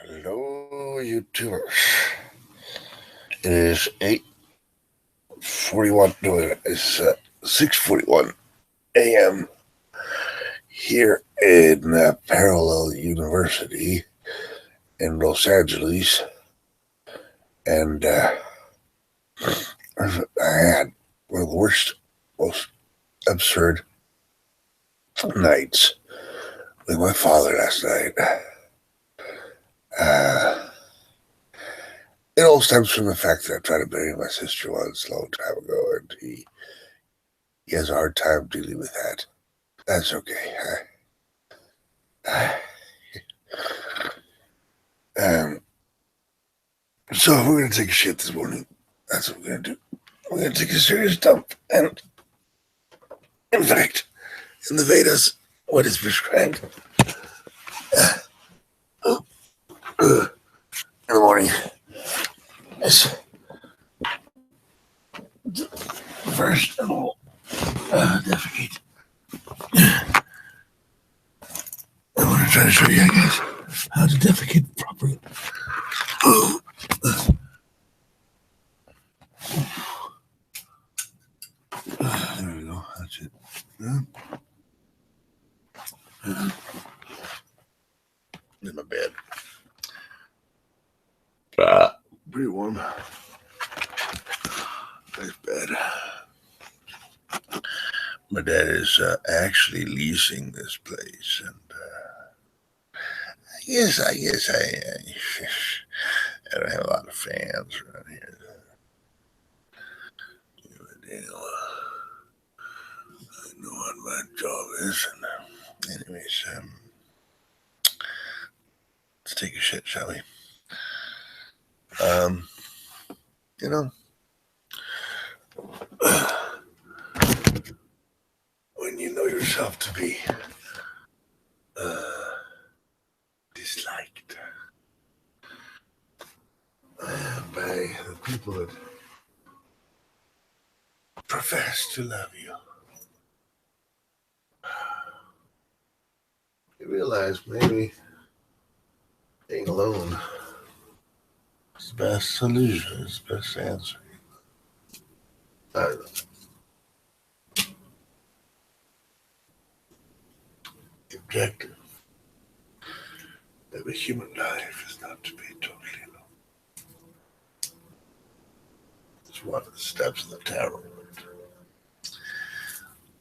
Hello, YouTubers. It is 8:41. No, it's 6:41 a.m. here in Parallel University in Los Angeles, and I had one of the worst, most absurd nights with my father last night. It all stems from the fact that I tried to bury my sister once a long time ago, and he has a hard time dealing with that. That's okay. So we're gonna take a shit this morning. That's what we're gonna do. We're gonna take a serious dump, and in fact, in the Vedas, what is prescribed in the morning is first of all defecate. I want to try to show you, I guess, how to defecate properly. There we go. That's it. In my bed. Pretty warm. Nice bed. My dad is actually leasing this place, and I guess I don't have a lot of fans around here. I know what my job is, and anyways, let's take a shit, shall we? You know, when you know yourself to be disliked by the people that profess to love you, you realize maybe being alone is the best solution, is the best answer. I don't know. The objective of a human life is not to be totally alone. It's one of the steps of the tarot.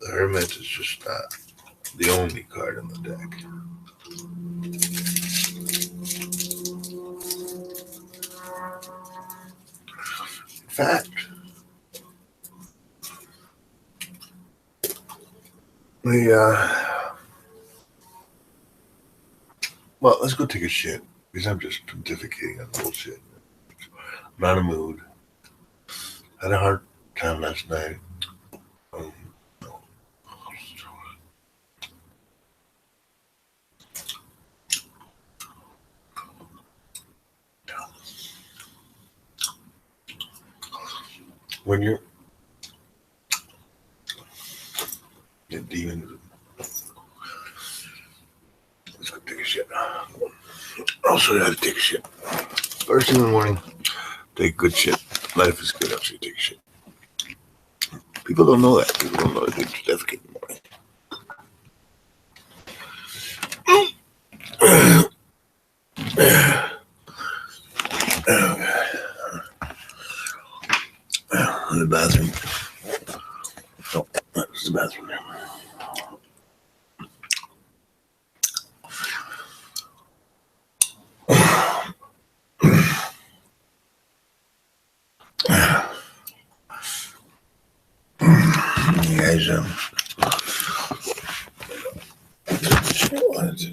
The Hermit is just not the only card in the deck. In fact, well, let's go take a shit, because I'm just pontificating on bullshit. I'm not in a mood. Had a hard time last night. When you're demons, let's go take a shit. I'll show you how to take a shit. First thing in the morning, take good shit. Life is good after you take a shit. People don't know that. People don't know that you defecate in the morning. In the bathroom. Oh, that's the bathroom there. You guys, wanted to.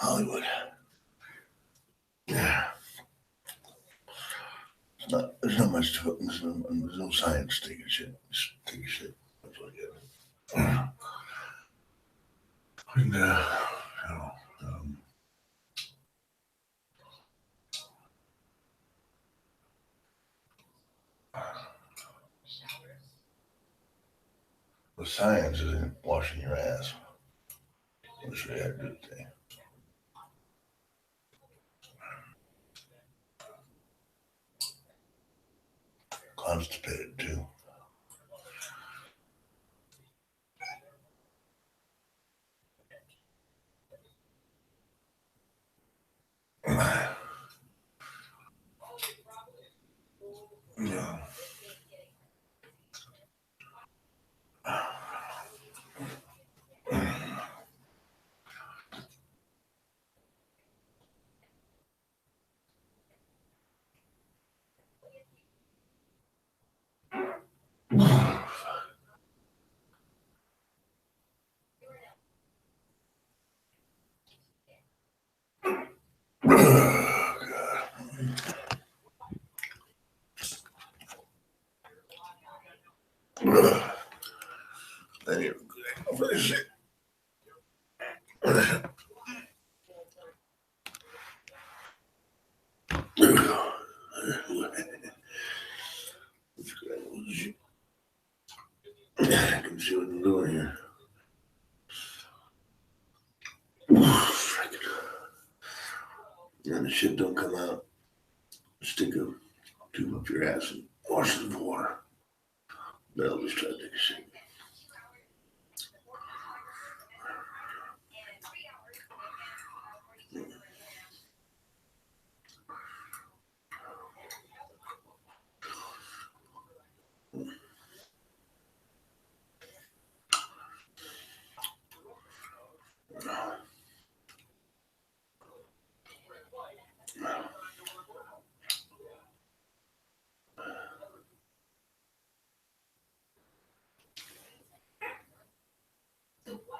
Hollywood. Yeah. There's not much to it. There's no science taking shit. Just take a shit. That's what I get. And, you know, the science isn't washing your ass. I'm sure you had a good thing. Constipated too. Yeah. Then you're good for this shit. I can see what I'm doing here. And the shit don't come out. Stick a tube up your ass and wash it with water. They'll just try to take a shit.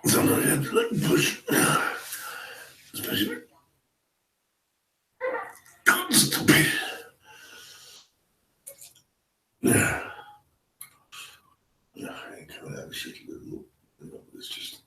Sometimes you have to let push, especially constipated. Yeah. Yeah, I ain't coming out of shit. You know, it's just.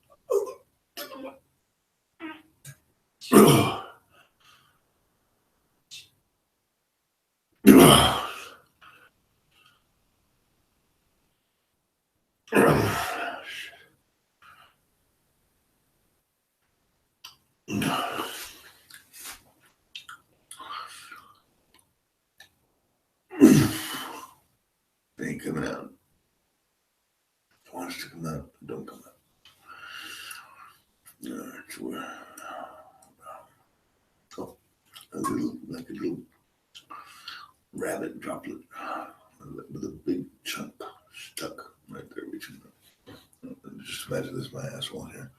They ain't coming out. If it wants to come out, it don't come out. It's where. Oh, like a little rabbit droplet with a big chunk stuck right there between them. Just imagine this my asshole here.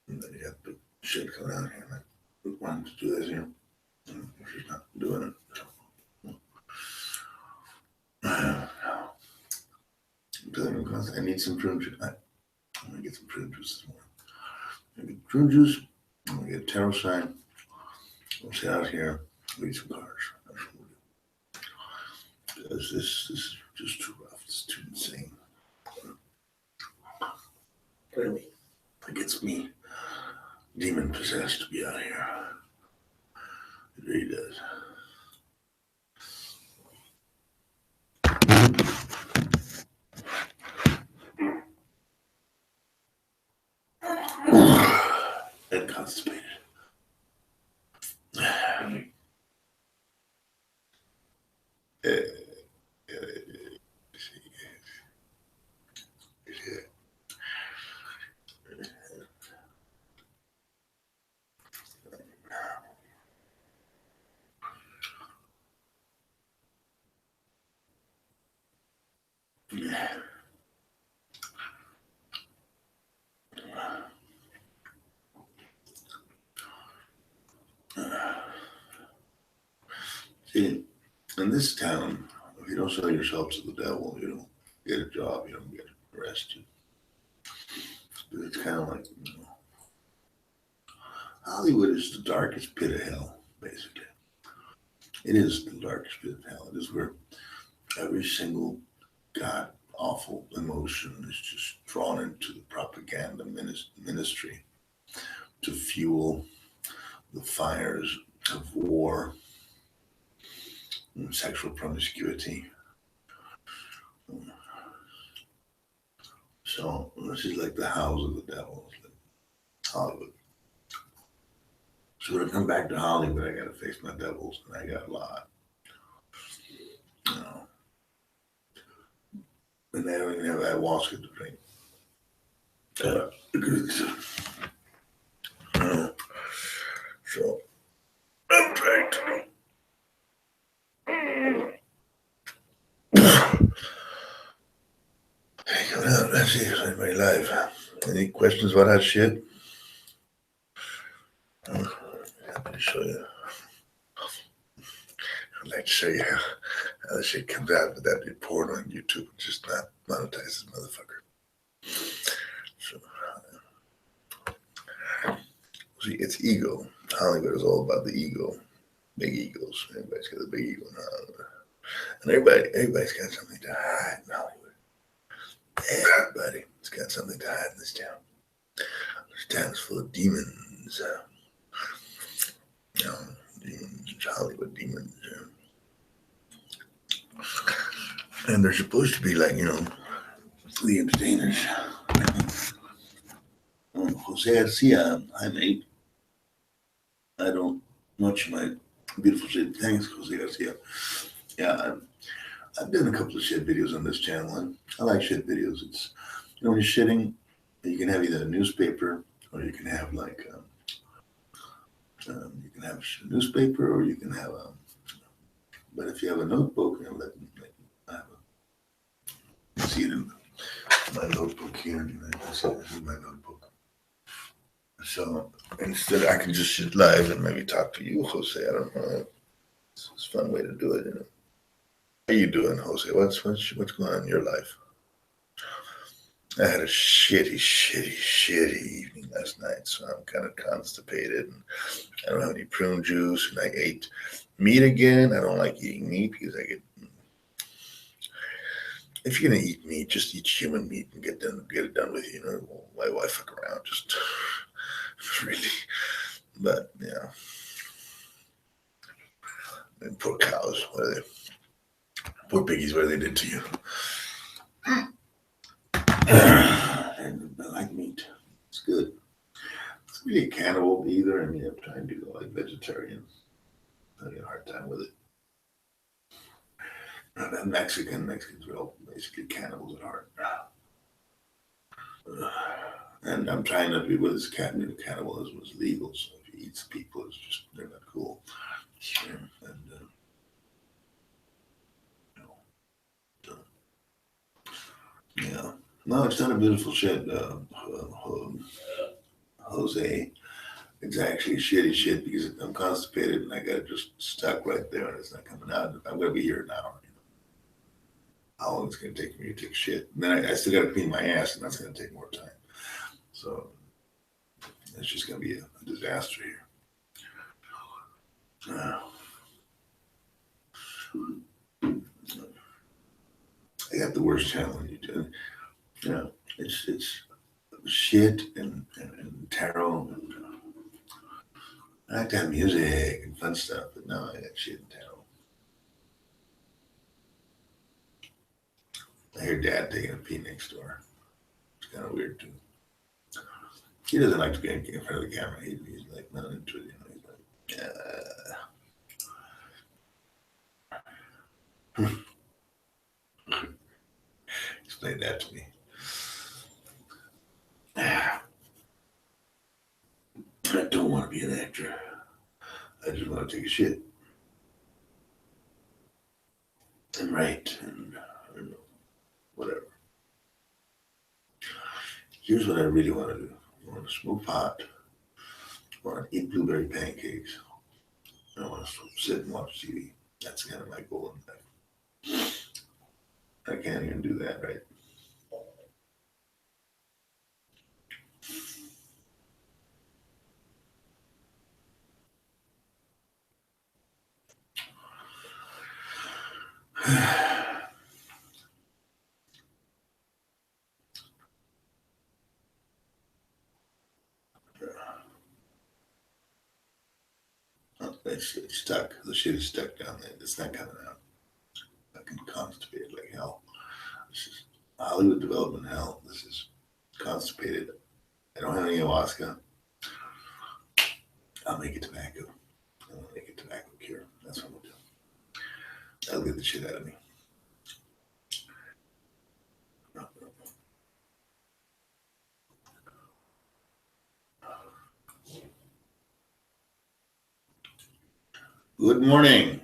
And then you have big shit coming out here. Like, why don't you do this here? She's not doing it. I need some prune juice. I'm gonna get some prune juice this morning. I'm gonna get prune juice. I'm gonna get taro shine. We'll sit out here. Read some cards. That's what we'll do. Because this is just too rough. It's too insane. Really, it gets me demon possessed to be out here. It really does. And constipated. See, in this town, if you don't sell yourself to the devil, you don't get a job, you don't get arrested. It's kind of like, Hollywood is the darkest pit of hell, basically. It is the darkest pit of hell. It is where every single god awful emotion is just drawn into the propaganda ministry to fuel the fires of war and sexual promiscuity. So this is like the house of the devil, like Hollywood. So when I come back to Hollywood, I gotta face my devils, and I got a lot. You know. And they don't even have ayahuasca to drink. So I'm trying to. Let's see if anybody live. Any questions about that shit? I'm happy to show you. I'd like to show you how the shit comes out, but that'd be porn on YouTube. Just not monetize this motherfucker. So, see, it's ego. Hollywood is all about the ego. Big egos. Everybody's got a big ego in Hollywood. And everybody's got something to hide in Hollywood. Everybody's got something to hide in this town. This town is full of demons. Demons, Hollywood demons. And they're supposed to be like, the entertainers. Jose Garcia, hi mate. I don't watch my beautiful shit. Thanks, Jose Garcia. Yeah, I've done a couple of shit videos on this channel, and I like shit videos. It's, when you're shitting, you can have either a newspaper, or you can have like, you can have a newspaper, or you can have but if you have a notebook, I have you see it in my notebook here. This is my notebook. So instead, I can just sit live and maybe talk to you, Jose. I don't know. It's a fun way to do it. How you doing, Jose? What's going on in your life? I had a shitty evening last night, so I'm kind of constipated. And I don't have any prune juice, and I ate meat again. I don't like eating meat because if you're gonna eat meat, just eat human meat and get it done with. Why fuck around? Just really, but yeah. And poor cows, poor piggies, what they did to you. And I like meat. It's good. It's really a cannibal either. I mean, I'm trying to go like vegetarian. I have a hard time with it. And Mexicans are all basically cannibals at heart. And I'm trying not to be with this cannibalism is legal, so if he eats people, they're not cool. And yeah, no, it's not a beautiful shit, Jose. It's actually shitty shit because I'm constipated and I got it just stuck right there and it's not coming out. I'm gonna be here an hour. How long it's gonna take me to take shit? And then I still gotta clean my ass, and that's gonna take more time. So it's just gonna be a disaster here. I got the worst channel on YouTube. It's shit and tarot. And, I like to have music and fun stuff, but no, I got shit and tarot. I hear Dad taking a pee next door. It's kind of weird too. He doesn't like to be in front of the camera. He's like not into it. He's like, explain that to me. I don't want to be an actor. I just want to take a shit and write and I don't know, whatever. Here's what I really want to do. I want to smoke pot. I want to eat blueberry pancakes. I want to sit and watch TV. That's kind of my goal in life. I can't even do that, right? It's stuck. The shit is stuck down there. It's not coming out. Fucking constipated like hell. This is Hollywood development hell. This is constipated. I don't have any ayahuasca. I'll make it tobacco. I'll make it tobacco cure. That's what I'm gonna do. That'll get the shit out of me. Good morning.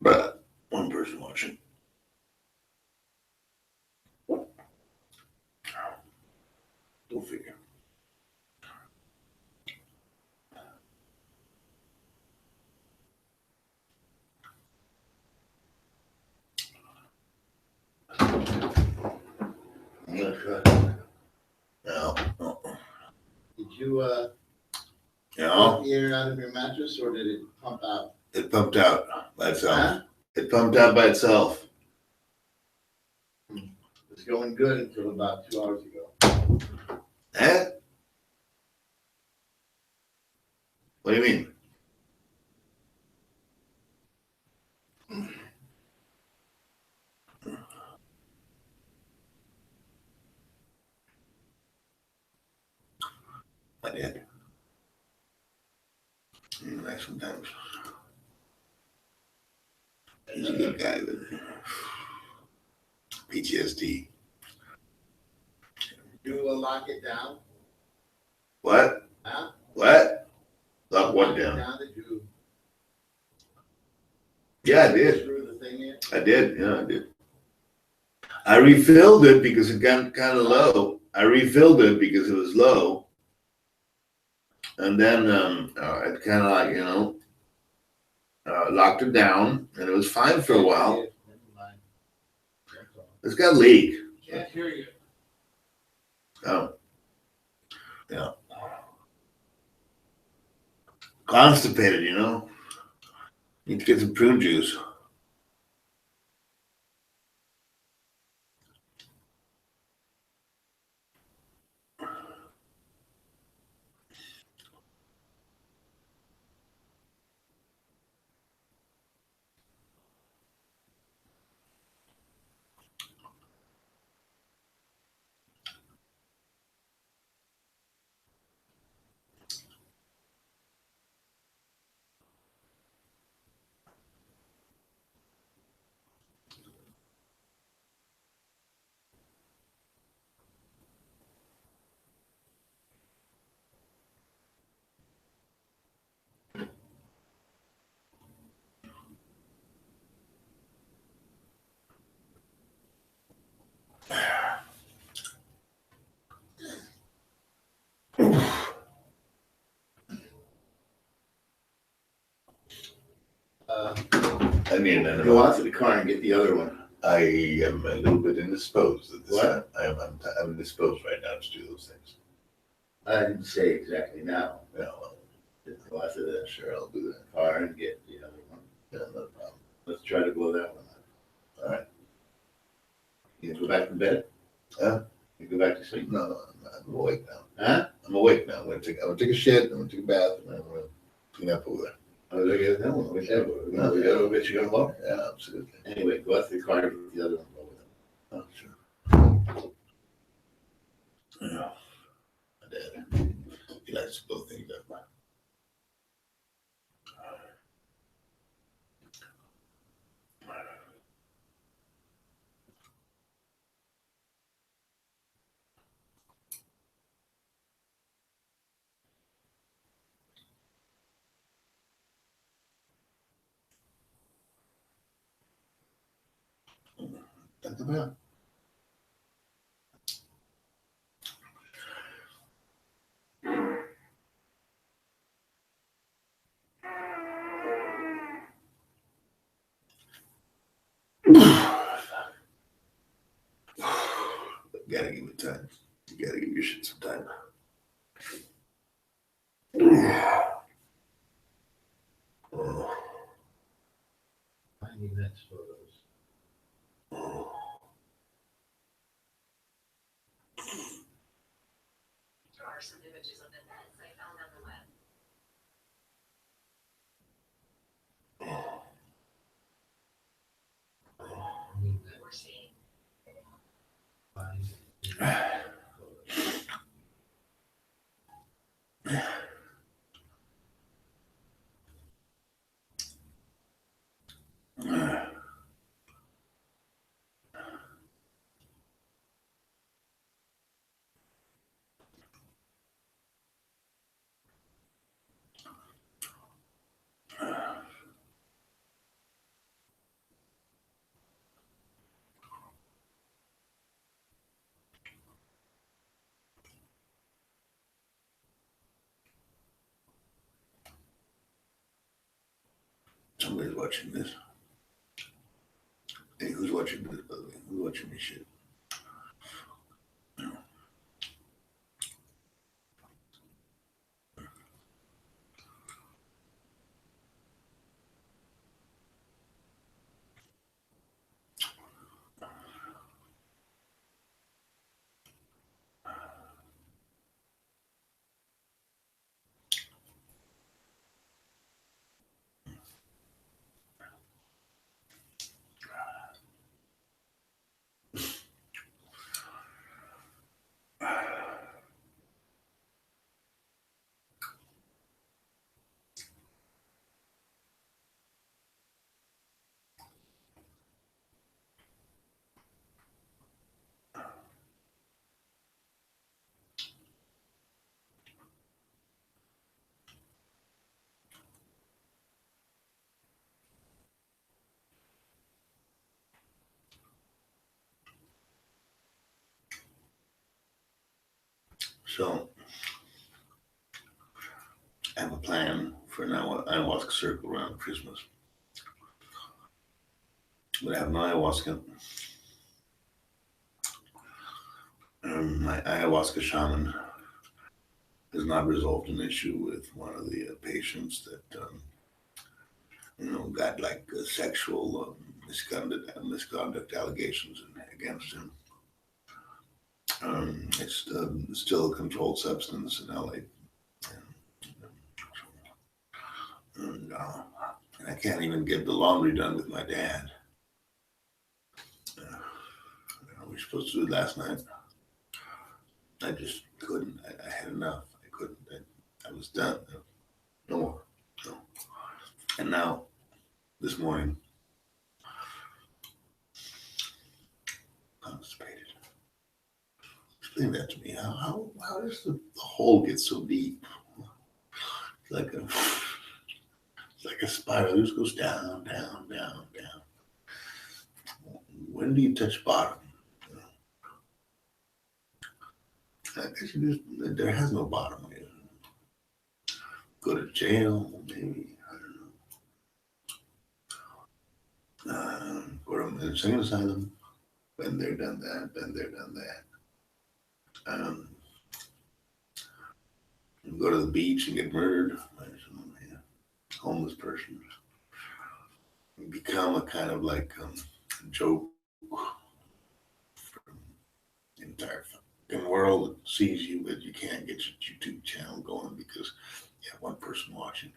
But one person watching. Go figure. No. Did you No. put the air out of your mattress or did it pump out? It pumped out by itself. Huh? It pumped out by itself. It was going good until about 2 hours ago. Eh? What do you mean? I did. Nice sometimes. He's a good guy, but PTSD. You lock it down? What? Huh? What? Lock what Lock it down? Did you Yeah, I did. screw the thing in? I did. Yeah, I did. I refilled it because it got kind of low. I refilled it because it was low. And then it kind of like, locked it down, and it was fine for a while. Never mind. That's all. It's got a leak. Can't hear you. Oh. Yeah. Constipated, Need to get some prune juice. I need another Go one. out to the car and get the other one. I am a little bit indisposed at this What? time. I'm indisposed right now to do those things. I didn't say exactly now. Yeah, well, Go out to the sure, I'll do that. car and get the other one. Yeah, no problem. Let's try to blow that one out. All right. You go back to bed? Huh? You go back to sleep? No, I'm awake now. Huh? I'm awake now. I'm gonna take a shit. I'm gonna take a bath, and I'm gonna clean up over there. Oh, look at that one. Whichever. We got a little bit you gonna walk. Yeah, absolutely. Anyway, go out to the car and get the other one. Blow it out. Oh, sure. Yeah. My dad. He likes to blow things up. That's about. You gotta give your shit some time. Finding next photos. There are some images of the nets I found on the web. Finding next We're seeing Finding next photos. Somebody's watching this. Hey, who's watching this, by the way? Who's watching this shit? So, I have a plan for an ayahuasca circle around Christmas. But I have an ayahuasca. My ayahuasca shaman has not resolved an issue with one of the patients that, got like sexual misconduct allegations against him. It's still a controlled substance in LA. And I can't even get the laundry done with my dad. We were supposed to do it last night. I just couldn't. I had enough. I couldn't. I was done. No more. No. And now, this morning, constipated. Explain that to me. How does the hole get so deep? It's like a spiral. It just goes down, down, down, down. When do you touch bottom? Actually, there has no bottom here. Go to jail, maybe. I don't know. Go to an insane asylum. Been there, done that. Been there, done that. Go to the beach and get murdered by some homeless person. Become a kind of like joke from the entire fucking world that sees you, but you can't get your YouTube channel going because you have one person watching.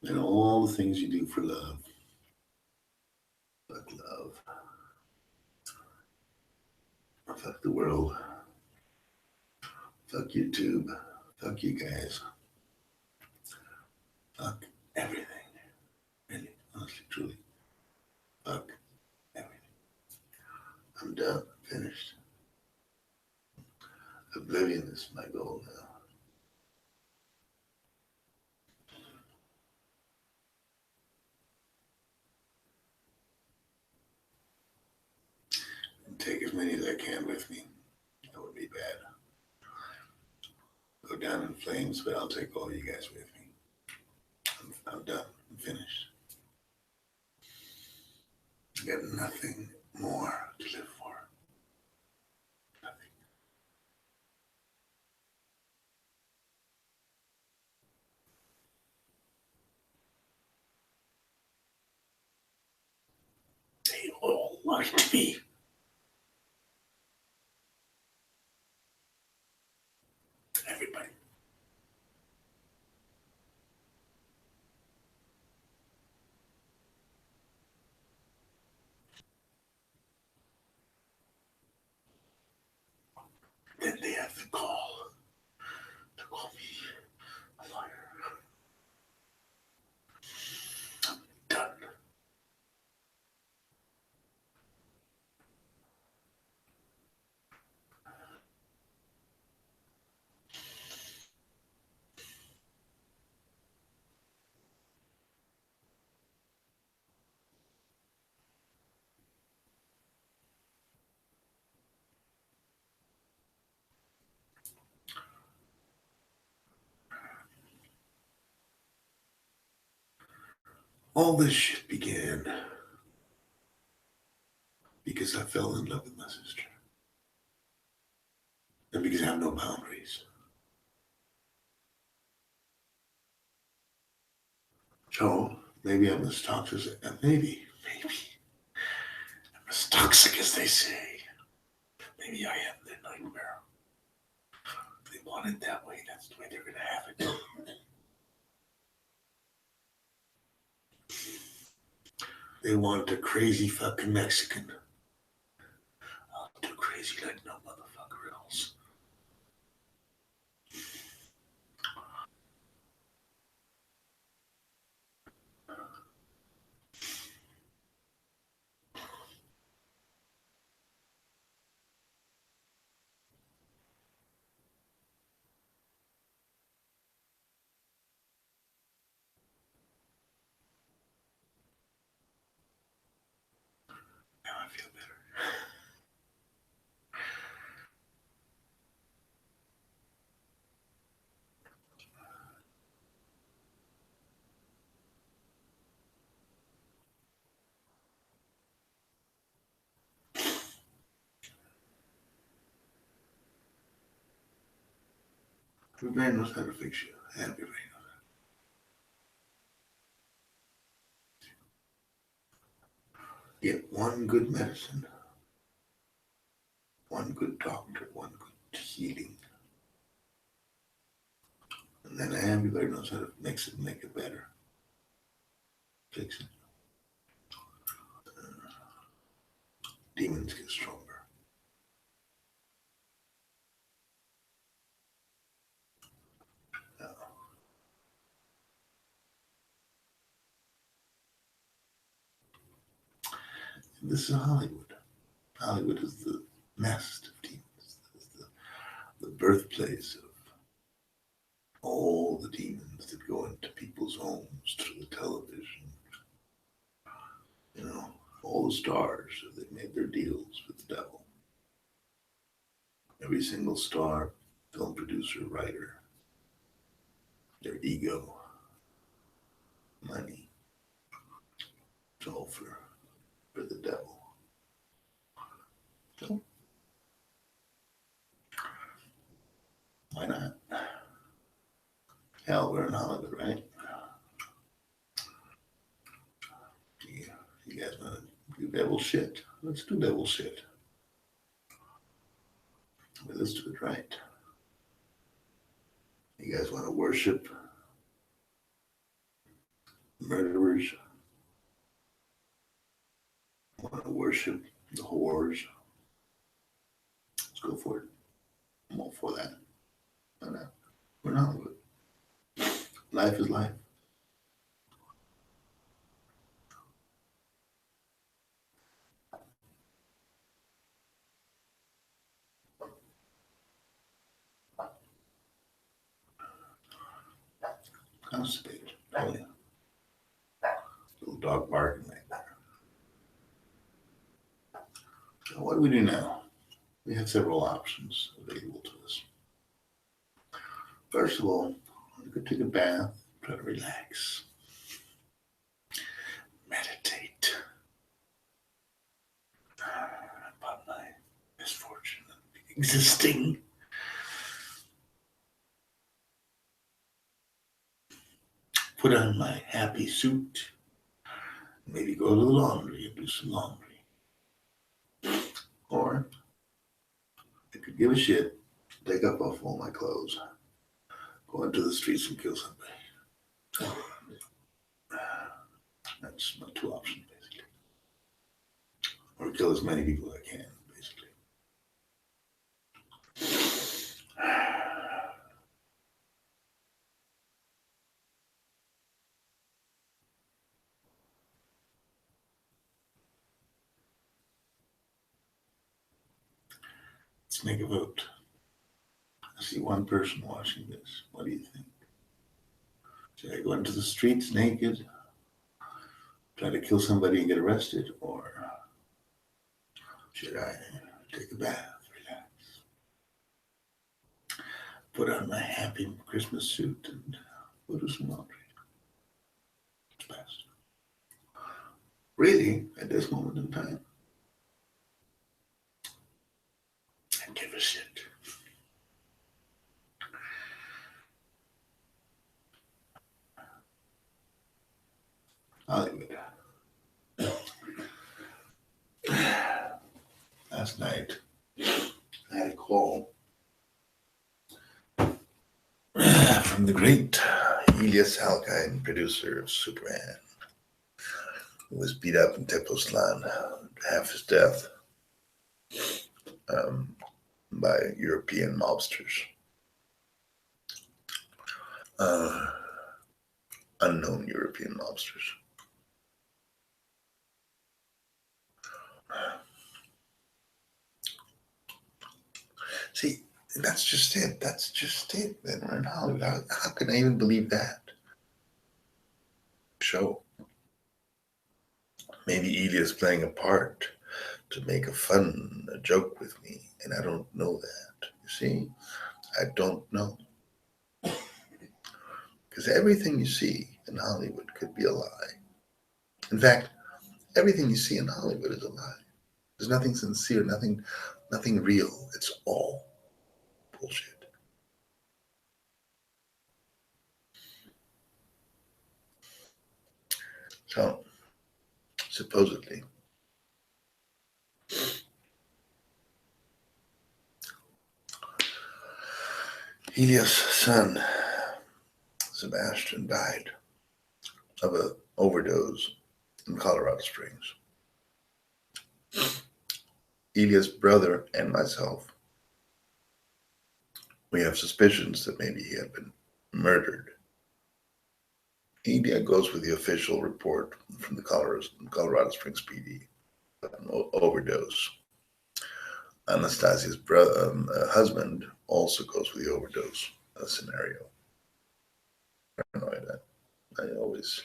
And all the things you do for love. Fuck love. Fuck the world. Fuck YouTube. Fuck you guys. Fuck everything. Really, honestly, truly. Fuck everything. I'm done. Finished. Oblivion is my goal now. And take as many as I can with me. That would be bad. Go down in flames, but I'll take all you guys with me. I'm done. I'm finished. I got nothing more to live for. Nothing. They all liked me. Everybody. Then they have the call to call me a liar. I'm done. All this shit began because I fell in love with my sister. And because I have no boundaries. So maybe I'm as toxic as maybe I'm as toxic as they say. Maybe I am their nightmare. If they want it that way, that's the way they're gonna have it. They want a crazy fucking Mexican. I'll do crazy like no motherfucker else. Now I feel better. Everybody knows how to fix you. Everybody knows. Get one good medicine, one good doctor, one good healing. And then everybody knows how to mix it and make it better. Fix it. Demons get stronger. Now, this is Hollywood. Hollywood is the nest of demons. It's the birthplace of all the demons that go into people's homes through the television. You know, all the stars, they made their deals with the devil. Every single star, film producer, writer, their ego, money, it's all for the devil. So, why not? Hell, we're in Hollywood, right? Yeah, you guys want to do devil shit? Let's do devil shit. But let's do it right. You guys want to worship murderers? Want to worship the whores? Let's go for it. I'm all for that. Why not? We're in Hollywood. Life is life. Constipated. Oh yeah. Little dog barking right there. So what do we do now? We have several options available to us. First of all, we could take a bath, try to relax, meditate, existing. Put on my happy suit, maybe go to the laundry and do some laundry. Or I could give a shit, take off all my clothes, go into the streets and kill somebody. That's my two options, basically. Or kill as many people as I can, basically. Let's make a vote. I see one person watching this. What do you think? Should I go into the streets naked, try to kill somebody and get arrested, or should I take a bath, relax, put on my happy Christmas suit, and go do some laundry? It's best. Really, at this moment in time, I give a shit. Hollywood. Last night, I had a call from the great Elias Salkind, producer of Superman, who was beat up in Tepoztlan, half his death, by European mobsters. Unknown European mobsters. See, that's just it. That's just it. Then we're in Hollywood. How can I even believe that? Show. Maybe Elias playing a part to make a joke with me, and I don't know that. You see, I don't know. Because everything you see in Hollywood could be a lie. In fact, everything you see in Hollywood is a lie. There's nothing sincere, nothing real. It's all bullshit. So, supposedly, Elias' son, Sebastian, died of an overdose in Colorado Springs. Elias' brother and myself, we have suspicions that maybe he had been murdered. Elia goes with the official report from the Colorado Springs PD, an overdose. Anastasia's husband also goes with the overdose scenario. Paranoid. I always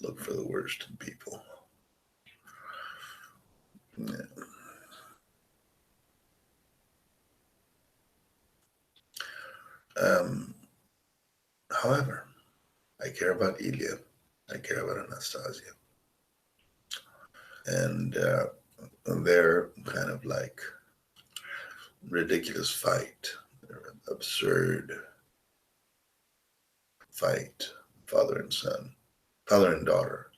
look for the worst in people. Yeah. However, I care about Ilya. I care about Anastasia. And their kind of like ridiculous fight, their absurd fight, father and son, father and daughter,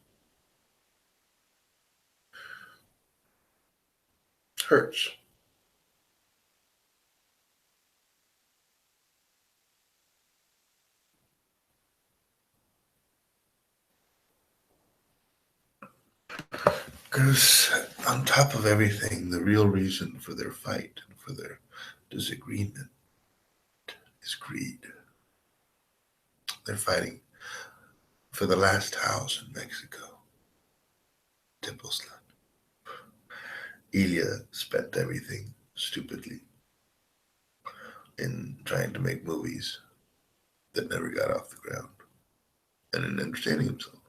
hurts. Because on top of everything, the real reason for their fight and for their disagreement is greed. They're fighting for the last house in Mexico, Tepoztlan. Ilya spent everything stupidly in trying to make movies that never got off the ground and in entertaining himself,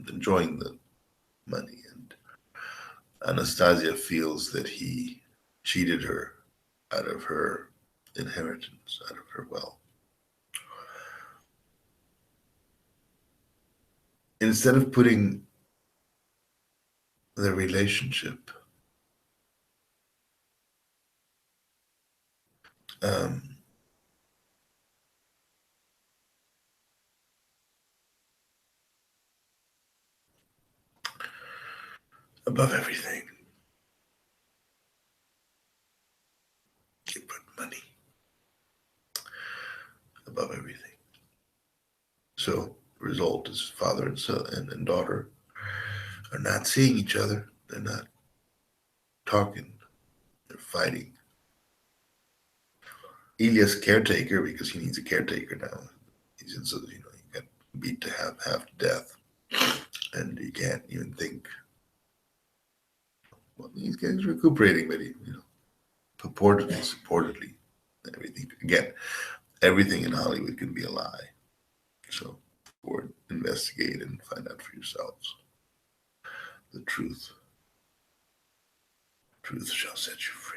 enjoying the money. And Anastasia feels that he cheated her out of her inheritance, out of her wealth. Instead of putting the relationship Um, above everything, you put money above everything. So the result is father and son and daughter are not seeing each other. They're not talking. They're fighting. Ilya's caretaker because he needs a caretaker now. He's in, so he got beat to half to death, and he can't even think. Well, he's recuperating, but he, supportedly, everything again, everything in Hollywood can be a lie. So, or investigate and find out for yourselves the truth. Truth shall set you free.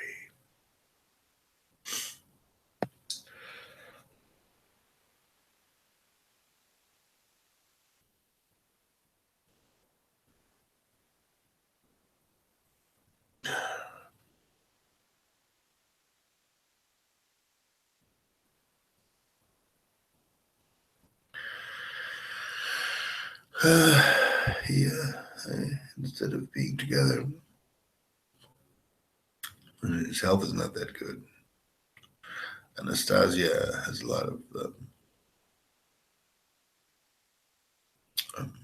Yeah, instead of being together, his health is not that good. Anastasia has a lot of um,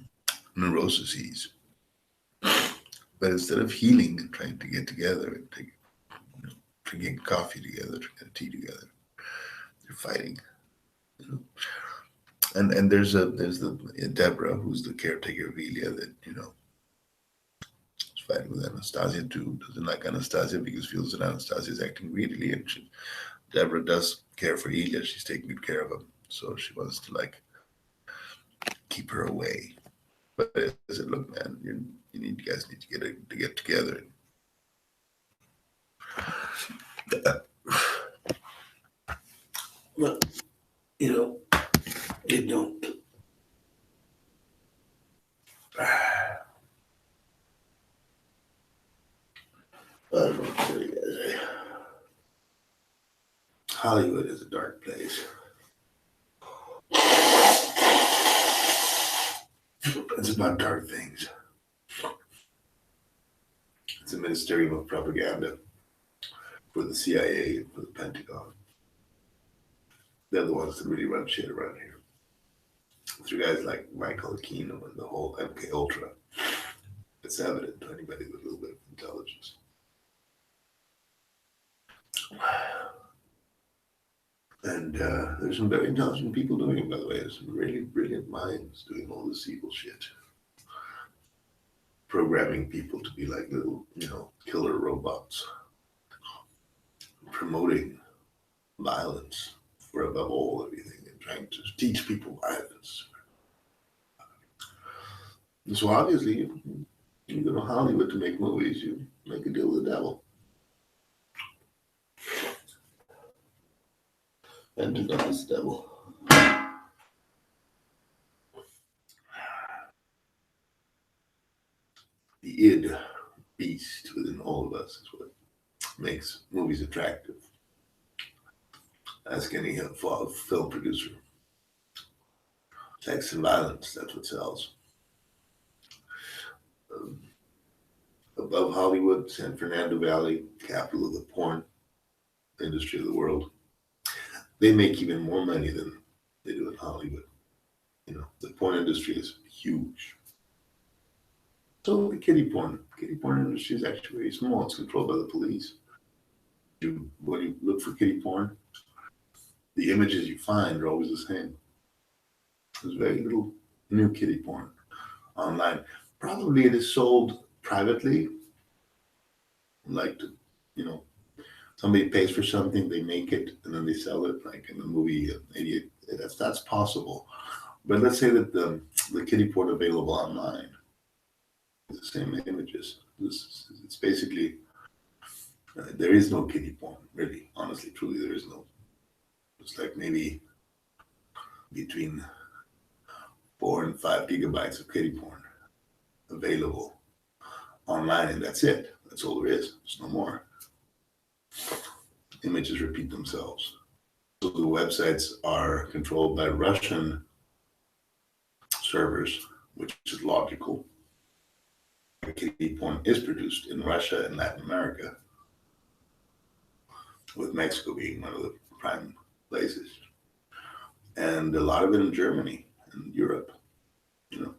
neuroses. But instead of healing and trying to get together and drinking coffee together, drinking tea together, they're fighting. You know? And there's the Deborah, who's the caretaker of Ilya, that is fighting with Anastasia too. Doesn't like Anastasia because feels that Anastasia is acting greedily, and Deborah does care for Ilya. She's taking good care of him, so she wants to keep her away. But I said, look, man, you guys need to get together. Well, they don't. I don't know what to tell you guys. Hollywood is a dark place. It's about dark things. It's a ministerium of propaganda for the CIA and for the Pentagon. They're the ones that really run shit around here. Through guys like Michael Aquino and the whole MK Ultra, it's evident to anybody with a little bit of intelligence. And there's some very intelligent people doing it, by the way. There's some really brilliant minds doing all this evil shit. Programming people to be like little, killer robots. Promoting violence for above all everything and trying to teach people violence. And so obviously, you go to Hollywood to make movies, you make a deal with the devil. And to God is the devil. The id beast within all of us is what makes movies attractive. Ask any film producer. Sex and violence, that's what sells. Above Hollywood, San Fernando Valley, capital of the porn industry of the world, they make even more money than they do in Hollywood. The porn industry is huge. So the kiddie porn industry is actually very small. It's controlled by the police. When you look for kiddie porn, the images you find are always the same. There's very little new kiddie porn online. Probably it is sold privately. Somebody pays for something, they make it, and then they sell it, like in the movie Idiot. That's possible. But let's say that the kiddie porn available online is the same images. It's basically, there is no kiddie porn, really. Honestly, truly, there is no. It's like maybe between 4 and 5 gigabytes of kiddie porn available online, and that's it. That's all there is. There's no more. images repeat themselves. So the websites are controlled by Russian servers, which is logical. Kitty porn is produced in Russia and Latin America, with Mexico being one of the prime places, and a lot of it in Germany and Europe, you know.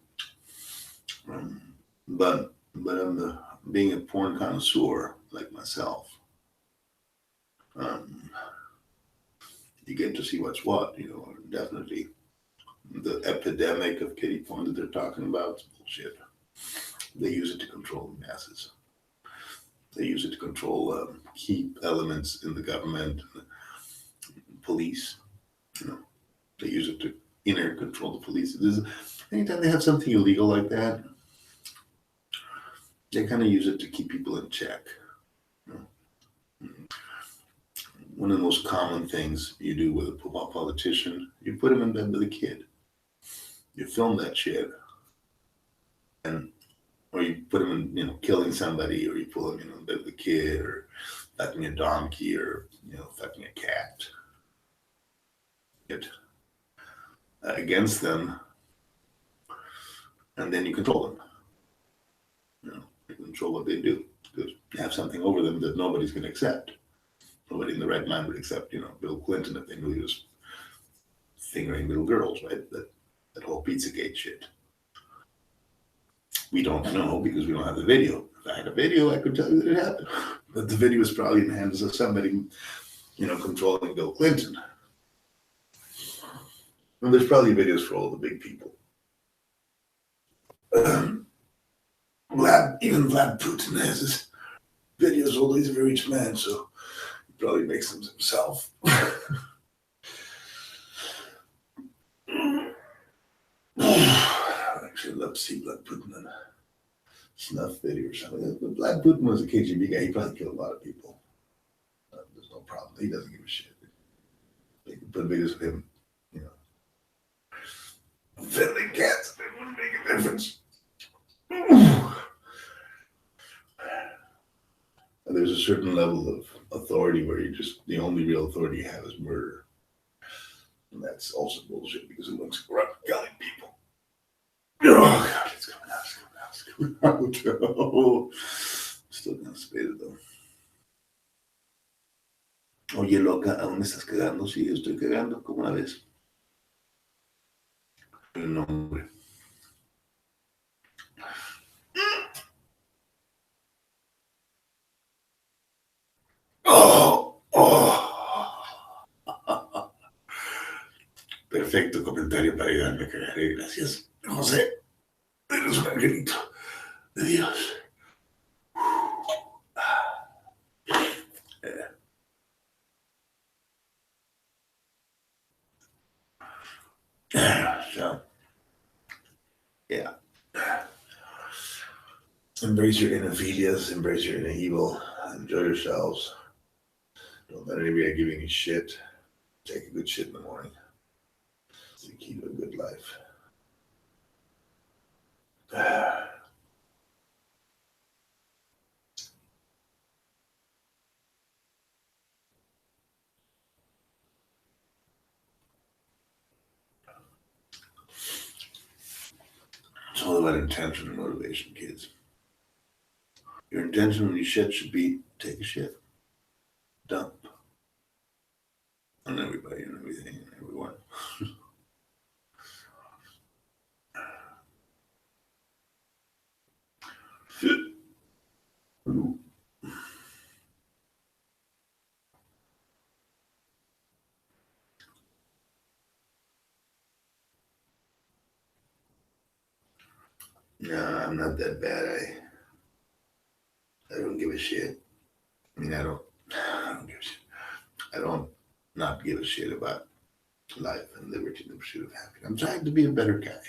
But being a porn connoisseur like myself, you get to see what's what, you know. Definitely, the epidemic of kitty porn that they're talking about is bullshit. They use it to control the masses. They use it to control key elements in the government, police. You know, they use it to inner control the police. Anytime they have something illegal like that, they kind of use it to keep people in check. You know? One of the most common things you do with a politician, you put him in bed with a kid. You film that shit, or you put him in, you know, killing somebody, or you pull him, you know, in bed with a kid, or fucking a donkey, or, you know, fucking a cat. Against them, and then you control them. You know, you control what they do, because you have something over them that nobody's going to accept. Nobody in the right mind would accept, you know, Bill Clinton if they knew he was fingering little girls, right? That whole Pizzagate shit. We don't know because we don't have the video. If I had a video, I could tell you that it happened. But the video is probably in the hands of somebody, you know, controlling Bill Clinton. And there's probably videos for all the big people. Even Vlad Putin has his videos, although he's a very rich man, so he probably makes them himself. I actually love to see Vlad Putin in a snuff video or something. But Vlad Putin was a KGB guy. He probably killed a lot of people. There's no problem. He doesn't give a shit. They can put videos of him, you know, filling cats. It wouldn't make a difference. There's a certain level of authority where the only real authority you have is murder. And that's also bullshit because it looks corrupt killing people. Oh, God, it's coming out. Oh, still constipated though. Oye, loca, ¿aún estás cagando? Sí, estoy cagando, como una vez. El nombre. Perfecto comentario para ayudarme a cagar. Gracias, José. Eres un angelito de Dios. So, yeah. Embrace your inner philias, embrace your inner evil, enjoy yourselves. Don't let anybody give you any shit. Take a good shit in the morning. It's the key to a good life. It's all about intention and motivation, kids. Your intention when you shit should be take a shit. Dump. On everybody and everything and everyone. No, I'm not that bad. I don't give a shit. I mean, I don't give a shit. I don't not give a shit about life and liberty and the pursuit of happiness. I'm trying to be a better guy.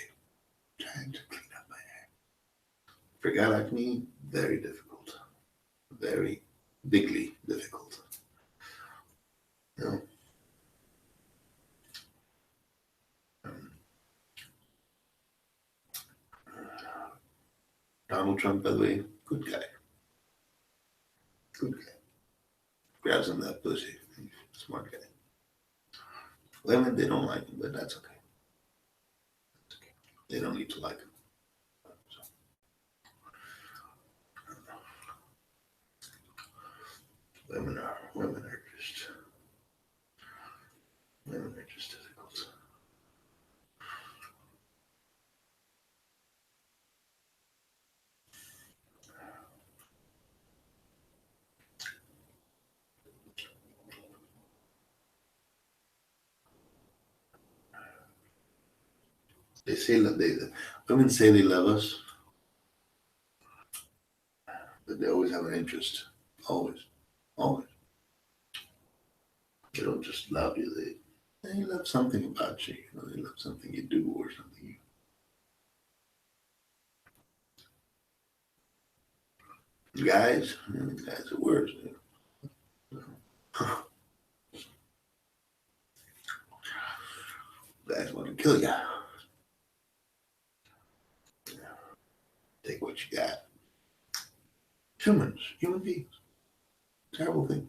Trying to clean up my act. For a guy like me, very difficult. Very bigly difficult. You know? Donald Trump, by the way, good guy. Good guy. Grabs him that pussy. Smart guy. Women, they don't like him, but that's okay. That's okay. They don't need to like him. So, women are just difficult. They say that women say they love us, but they always have an interest. Always, always. They don't just love you. They love something about you. You know, they love something you do or something you. Guys are worse. Guys want to kill you. Take what you got. Humans, human beings. Terrible thing.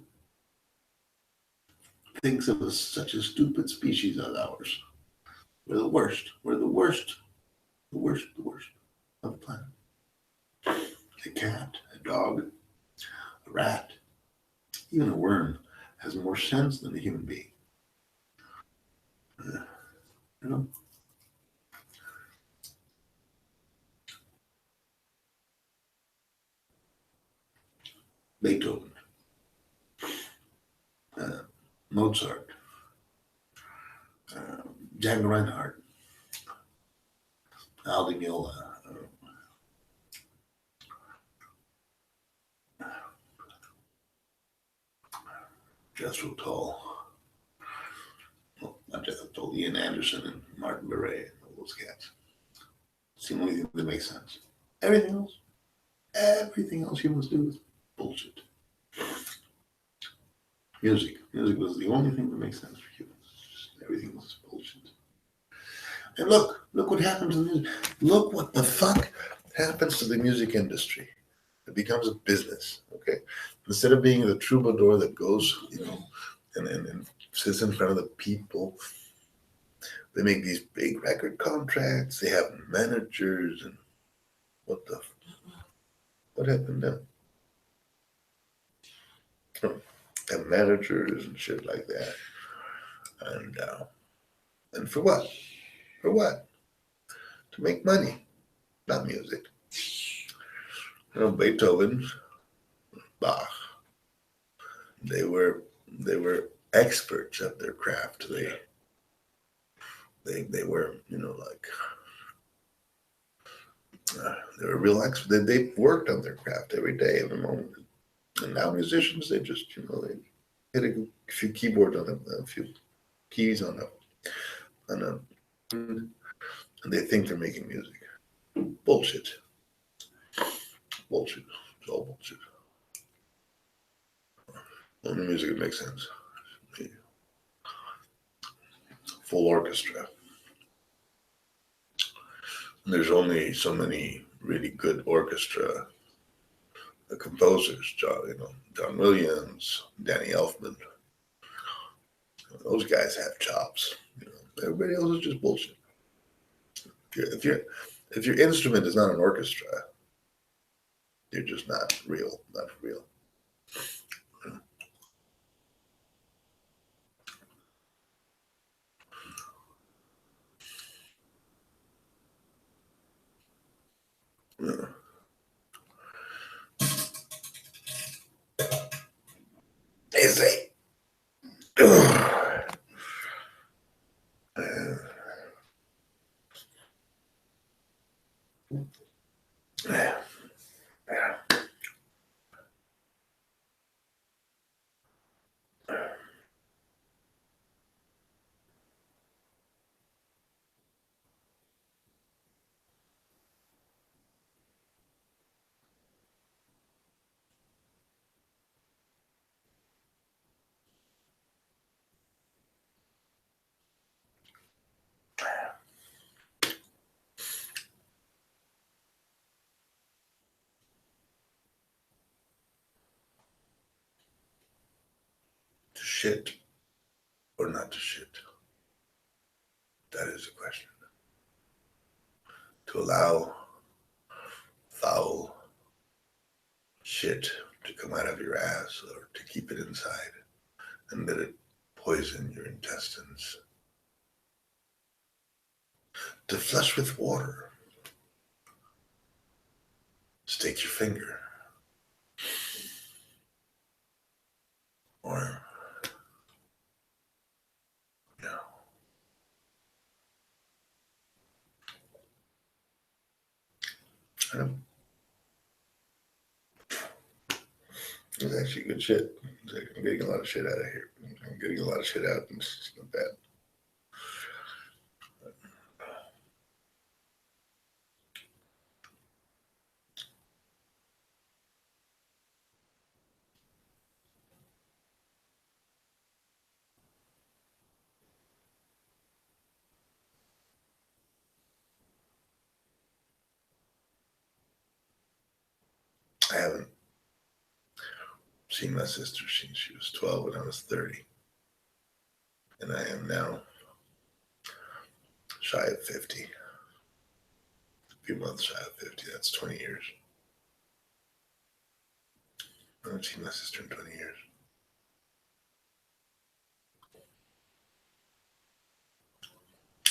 Thinks of us such a stupid species as ours. We're the worst. We're the worst. The worst of the planet. A cat, a dog, a rat, even a worm has more sense than a human being. You know? Beethoven, Mozart, Django Reinhardt, Aldi Meola, Jethro Tull, well, not Jethro Tull, Ian Anderson and Martin Beret, and all those cats. It's the only thing that makes sense. Everything else humans do is bullshit. Music was the only thing that makes sense for humans. Everything else is bullshit. And look what happens to music. Look what the fuck happens to the music industry. It becomes a business, okay? Instead of being the troubadour that goes, and sits in front of the people, they make these big record contracts. They have managers, and what happened now? Have managers and shit like that, and for what? For what? To make money, not music. Beethoven, Bach, they were experts at their craft. They were, they were real experts. They worked on their craft every day, every moment. And now musicians, they just, they hit a few keyboards on them, a few keys on them, and they think they're making music. Bullshit. Bullshit. It's all bullshit. Only music that makes sense. Full orchestra. And there's only so many really good orchestra composers, John Williams, Danny Elfman. Those guys have chops. Everybody else is just bullshit. If your instrument is not an orchestra, you're just not real. Not for real. Yeah. They say. Shit. or not to shit? That is the question. To allow foul shit to come out of your ass or to keep it inside and let it poison your intestines. To flush with water. Stick your finger. Or, you know, I don't know. It's actually good shit. I'm getting a lot of shit out of here. I'm getting a lot of shit out, and it's not bad. I haven't seen my sister since she was 12 and I was 30. And I am now shy of 50. A few months shy of 50. That's 20 years. I haven't seen my sister in 20 years.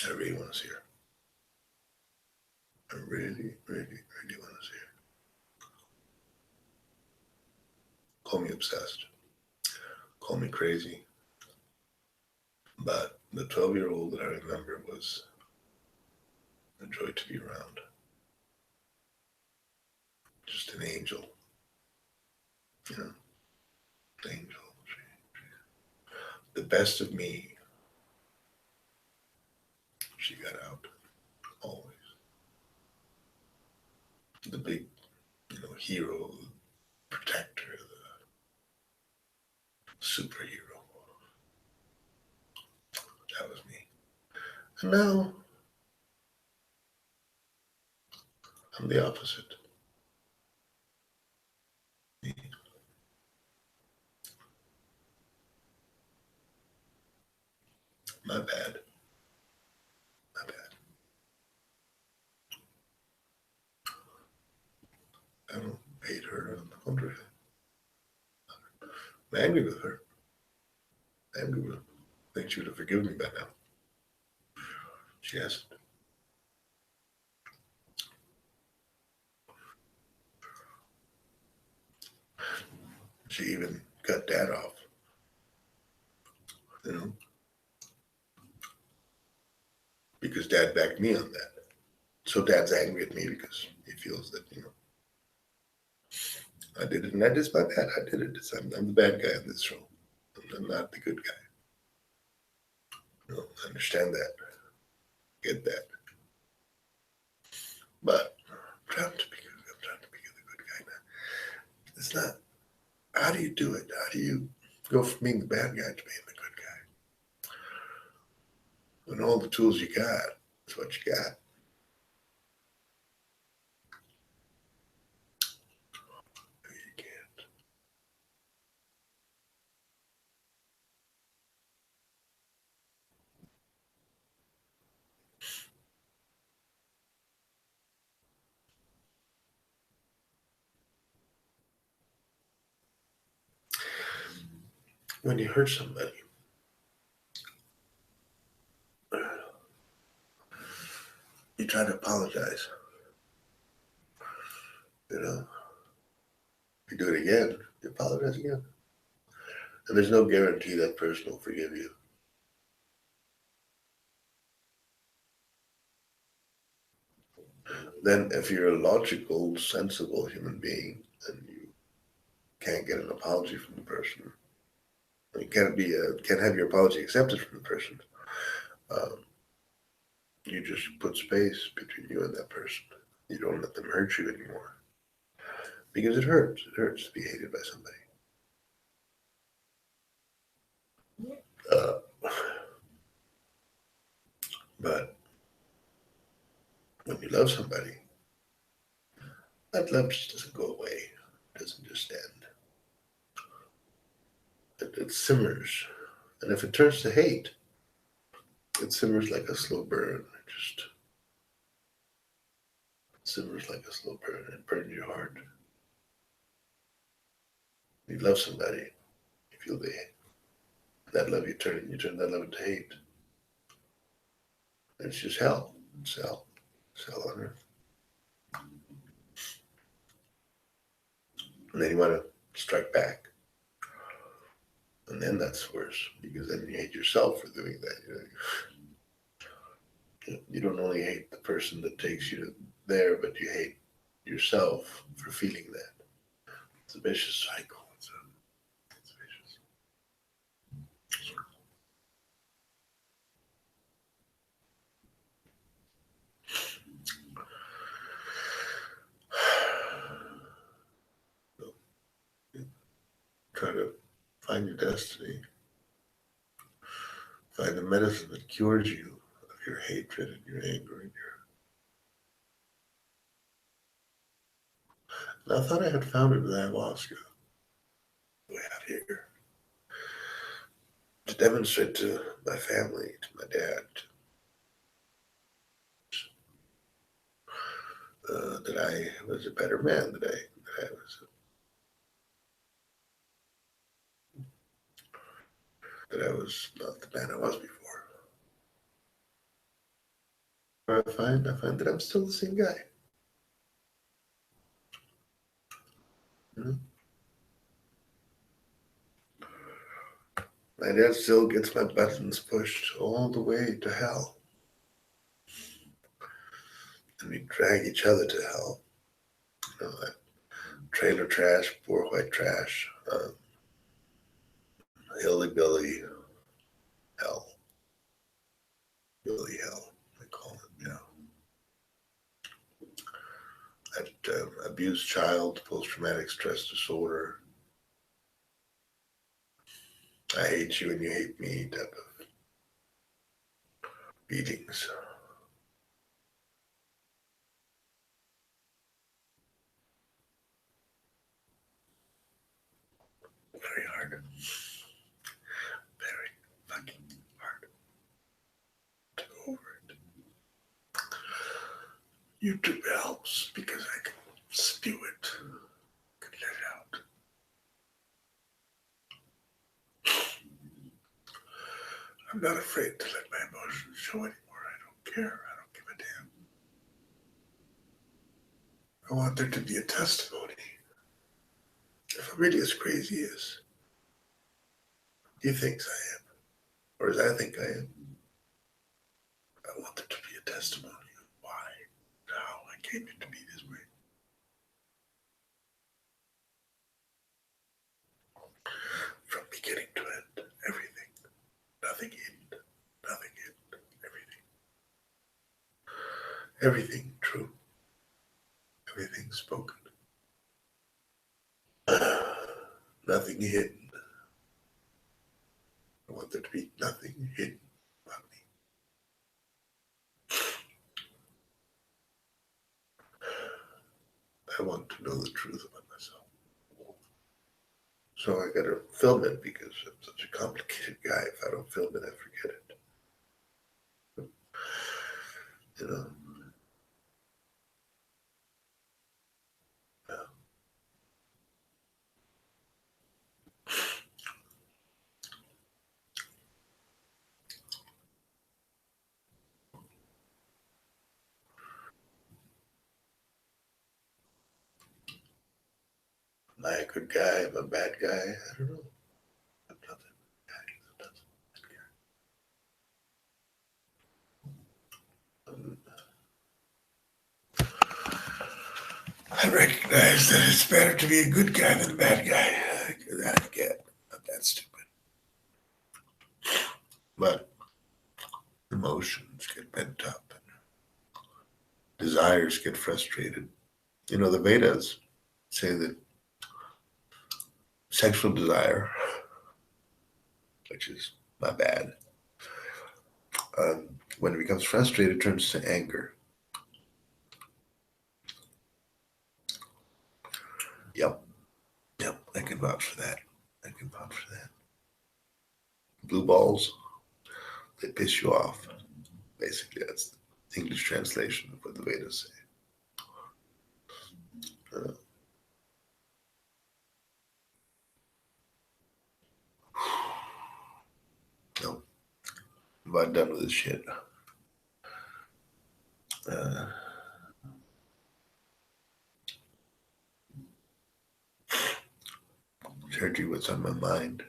I really want to see her. I really, really, really want to see her. Call me obsessed. Call me crazy. But the 12-year-old that I remember was a joy to be around. Just an angel. You know, an angel. The best of me, she got out. Always. The big, hero, protector, the superhero. That was me. And now, I'm the opposite. Me. My bad. My bad. I don't hate her. On the contrary. I'm angry with her. Angry with her. I think she would have forgiven me by now. She hasn't. She even cut Dad off. You know? Because Dad backed me on that. So Dad's angry at me because he feels that, I did it, and that is my bad. I did it. I'm the bad guy in this show. I'm not the good guy. I understand that. Get that. But I'm trying to be good. I'm trying to be the good guy now. It's not. How do you do it? How do you go from being the bad guy to being the good guy? When all the tools you got is what you got. You can't. When you hurt somebody, you try to apologize. You do it again, you apologize again. And there's no guarantee that person will forgive you. Then if you're a logical, sensible human being and you can't get an apology from the person, you can't have your apology accepted from the person, you just put space between you and that person. You don't let them hurt you anymore. Because it hurts. It hurts to be hated by somebody. But when you love somebody, that love just doesn't go away. It doesn't just end. It simmers And if it turns to hate, it simmers like a slow burn. It just simmers like a slow burn. It burns your heart. You love somebody, you feel that love, you turn that love into hate. And it's just hell. It's hell. It's hell on earth. And then you want to strike back. And then that's worse, because then you hate yourself for doing that. You don't only hate the person that takes you there, but you hate yourself for feeling that. It's a vicious cycle. It's vicious. So, try to find your destiny. Find the medicine that cures you of your hatred and your anger and your. And I thought I had found it with ayahuasca. Way out here. To demonstrate to my family, to my dad, that I was a better man, that I was not the man I was before. But I find that I'm still the same guy. My dad still gets my buttons pushed all the way to hell. And we drag each other to hell. That trailer trash, poor white trash, hillbilly hell. Billy hell, they call it, That abused child, post-traumatic stress disorder. I hate you and you hate me type of beatings. Very hard. Very fucking hard to go over it. YouTube helps because I can spew it. I can let it out. I'm not afraid to let my emotions show anymore. I don't care. I don't give a damn. I want there to be a testimony. If I'm really as crazy as he thinks I am, or as I think I am, I want there to be a testimony of why, how I came to be this way. From beginning to end, everything. Nothing hidden. Nothing hidden. Everything. Everything true. Everything spoken. Nothing hidden. I want there to be nothing hidden about me. I want to know the truth about myself. So I gotta film it because I'm such a complicated guy. If I don't film it, I forget it. You know? Yeah. Am I a good guy? Am I a bad guy? I don't know. I'm nothing. I recognize that it's better to be a good guy than a bad guy. I get not that stupid. But emotions get pent up and desires get frustrated. The Vedas say that sexual desire, which is not bad, when it becomes frustrated, it turns to anger. Yep, I can vouch for that. Blue balls, they piss you off. Basically, that's the English translation of what the Vedas say. No, I'm about done with this shit. Share to you what's on my mind.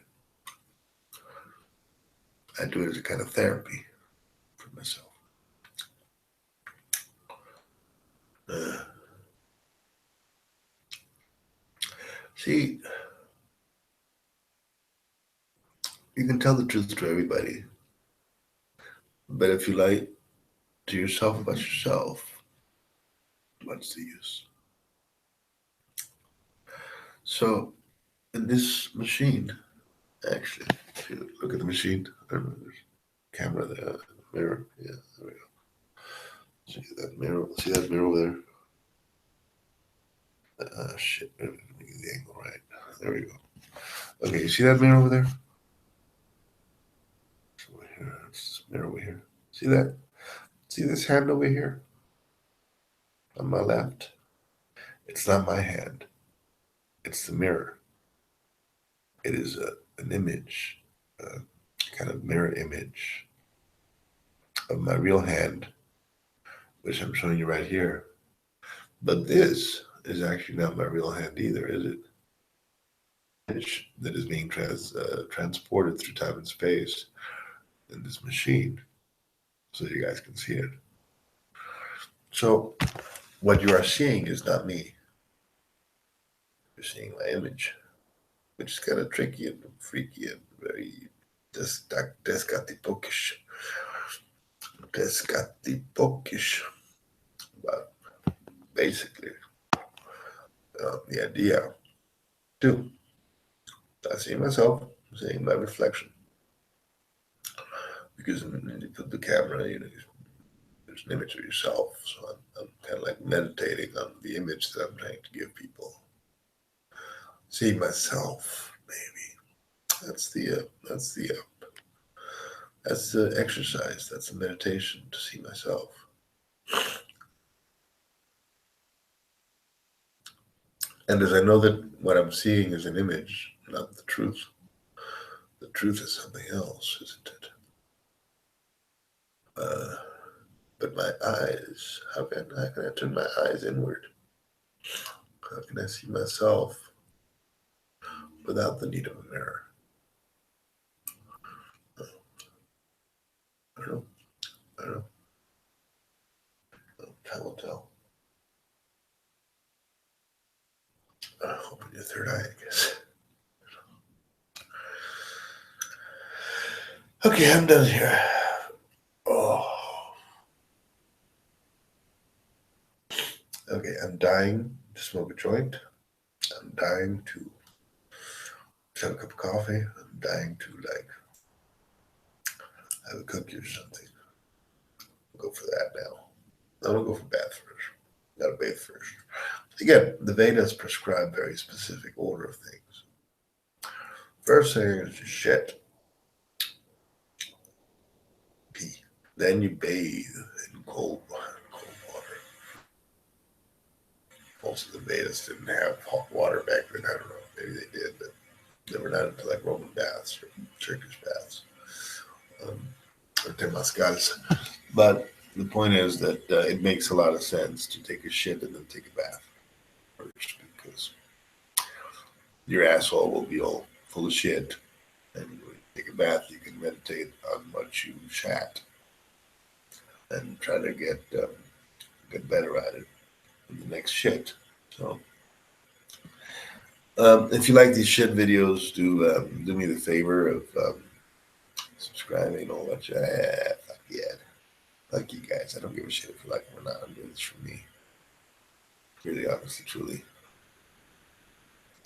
I do it as a kind of therapy for myself. See, you can tell the truth to everybody, but if you lie to yourself about yourself, what's the use? So, in this machine, actually, if you look at the machine, there's a camera there, mirror, yeah, there we go. See that mirror? See that mirror over there? Shit, let me get the angle right. There we go. Okay, you see that mirror over there? It's over here. It's this mirror over here. See that? See this hand over here? On my left? It's not my hand. It's the mirror. It is an image, a kind of mirror image of my real hand, which I'm showing you right here. But this is actually not my real hand either, is it? Image that is being transported through time and space in this machine, so you guys can see it. So what you are seeing is not me. You're seeing my image, which is kind of tricky and freaky and very descatipokish. But basically, the idea, too, I see myself, I'm seeing my reflection. Because when you put the camera, there's an image of yourself. So I'm kind of like meditating on the image that I'm trying to give people. See myself, maybe. That's the exercise. That's the meditation, to see myself. And as I know that what I'm seeing is an image, not the truth. The truth is something else, isn't it? But my eyes, how can I turn my eyes inward? How can I see myself without the need of a mirror? I don't know. Time will tell. Open your third eye, I guess. Okay, I'm done here. Oh. Okay, I'm dying to smoke a joint. I'm dying to have a cup of coffee. I'm dying to have a cookie or something. I'll go for that now. I'm gonna go for bath first. Gotta bathe first. Again, the Vedas prescribe very specific order of things. First thing is you shit. Pee. Then you bathe in cold water. Most of the Vedas didn't have hot water back then. I don't know. Maybe they did, but they were not into like Roman baths or Turkish baths or temazcals. But the point is that it makes a lot of sense to take a shit and then take a bath first, because your asshole will be all full of shit, and when you take a bath, you can meditate on what you shat and try to get better at it in the next shit. So, if you like these shit videos, do me the favor of subscribing, all that shit. Fuck yeah. Fuck you guys. I don't give a shit if you like them or not. I'm doing this for me. Really, honestly, truly.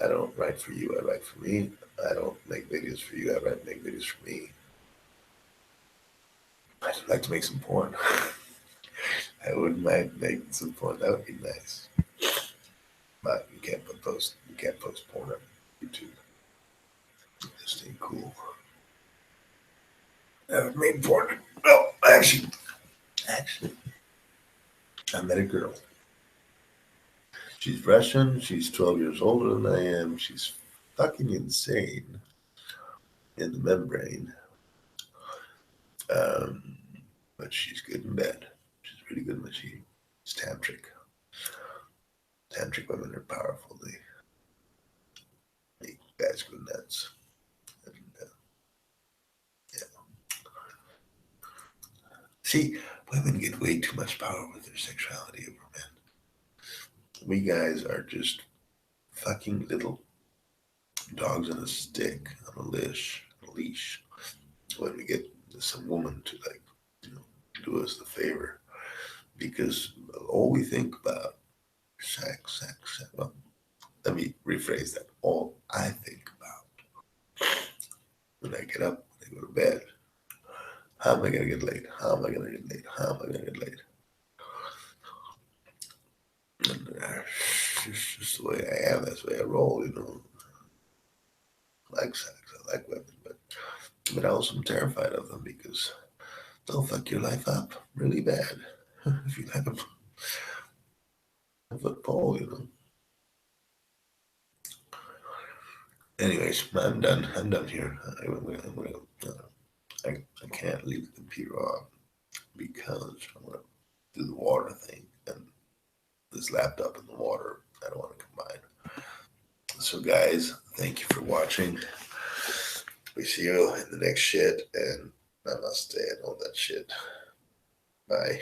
I don't write for you. I write for me. I don't make videos for you. I make videos for me. I'd like to make some porn. I wouldn't mind making some porn. That would be nice. But you can't post porn on YouTube. This ain't cool. That was made for it. No, actually, I met a girl. She's Russian. She's 12 years older than I am. She's fucking insane in the membrane. Um, but she's good in bed. She's really good when she's tantric. Tantric women are powerful. They make guys go nuts. And, yeah. See, women get way too much power with their sexuality over men. We guys are just fucking little dogs on a stick, on a leash. When we get some woman to do us the favor, because all we think about sex. Well, let me rephrase that. All I think about when I get up, when I go to bed, how am I gonna get laid? How am I gonna get laid? How am I gonna get laid? And it's just the way I am. That's the way I roll. I like sex. I like women, but I also am terrified of them because they'll fuck your life up really bad if you let them. A foot pole. Anyways, I'm done. I'm done here. I can't leave the computer on because I'm gonna do the water thing, and this laptop and the water I don't want to combine. So, guys, thank you for watching. We see you in the next shit, and namaste and all that shit. Bye.